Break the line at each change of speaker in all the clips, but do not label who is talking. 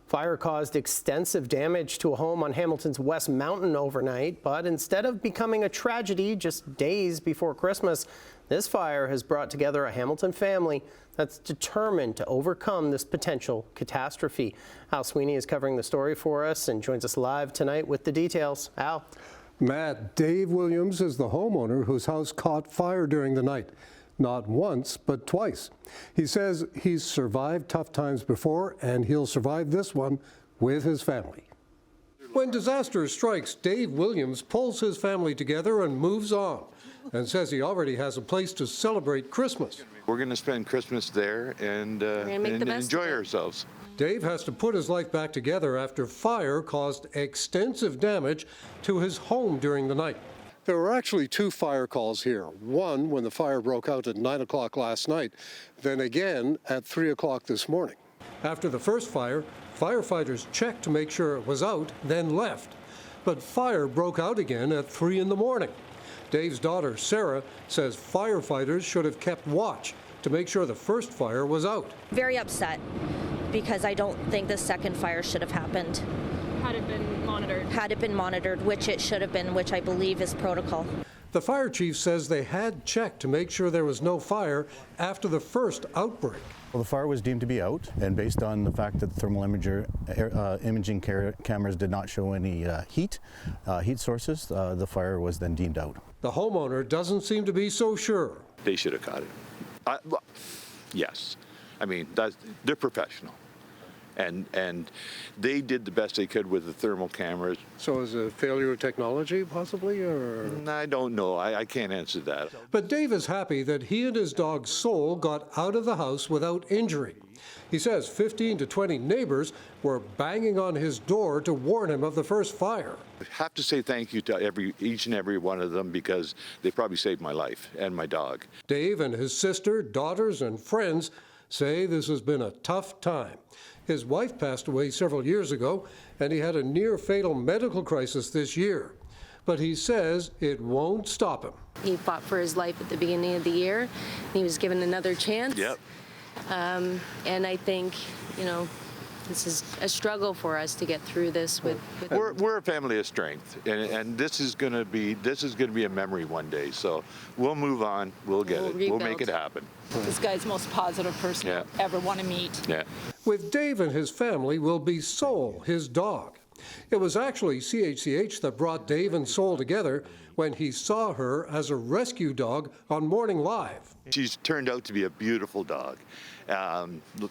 Fire caused extensive damage to a home on Hamilton's West Mountain overnight, but instead of becoming a tragedy just days before Christmas, this fire has brought together a Hamilton family that's determined to overcome this potential catastrophe. Al Sweeney is covering the story for us and joins us live tonight with the details. Al.
Matt, Dave Williams is the homeowner whose house caught fire during the night. Not once, but twice. He says he's survived tough times before, and he'll survive this one with his family. When disaster strikes, Dave Williams pulls his family together and moves on, and says he already has a place to celebrate Christmas.
We're going to spend Christmas there and enjoy ourselves.
Dave has to put his life back together after fire caused extensive damage to his home during the night. There were actually two fire calls here. One when the fire broke out at 9 o'clock last night, then again at 3 o'clock this morning. After the first fire, firefighters checked to make sure it was out, then left. But fire broke out again at 3 in the morning. Dave's daughter, Sarah, says firefighters should have kept watch to make sure the first fire was out.
Very upset because I don't think the second fire should have happened.
Had it been monitored? Had it been monitored,
which it should have been, which I believe is protocol.
The fire chief says they had checked to make sure there was no fire after the first outbreak.
Well, the fire was deemed to be out, and based on the fact that the thermal imaging cameras did not show any heat sources, the fire was then deemed out.
The homeowner doesn't seem to be so sure.
They should have caught it. Yes. I mean, they're professional. And they did the best they could with the thermal cameras.
So is it a failure of technology, possibly, or?
I don't know. I can't answer that.
But Dave is happy that he and his dog Soul got out of the house without injury. He says 15 to 20 neighbors were banging on his door to warn him of the first fire.
I have to say thank you to each and every one of them, because they probably saved my life and my dog.
Dave and his sister, daughters, and friends say this has been a tough time. His wife passed away several years ago, and he had a near-fatal medical crisis this year. But he says it won't stop him.
He fought for his life at the beginning of the year, and he was given another chance.
Yep.
And I think, this is a struggle for us to get through this with
We're a family of strength, and this is going to be a memory one day. So we'll move on. We'll get it.
Rebuild.
We'll make it happen.
This guy's the most positive person you'll ever want to meet.
Yeah.
With Dave and his family will be Soul, his dog. It was actually CHCH that brought Dave and Soul together when he saw her as a rescue dog on Morning Live.
She's turned out to be a beautiful dog.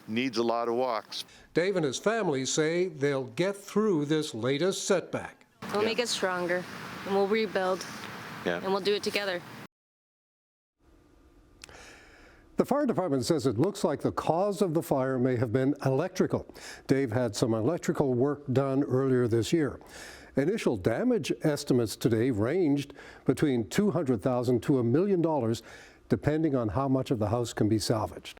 Needs a lot of walks.
Dave and his family say they'll get through this latest setback.
We'll make us stronger, and we'll rebuild,
and
we'll do it together.
The fire department says it looks like the cause of the fire may have been electrical. Dave had some electrical work done earlier this year. Initial damage estimates today ranged between $200,000 to $1 million, depending on how much of the house can be salvaged.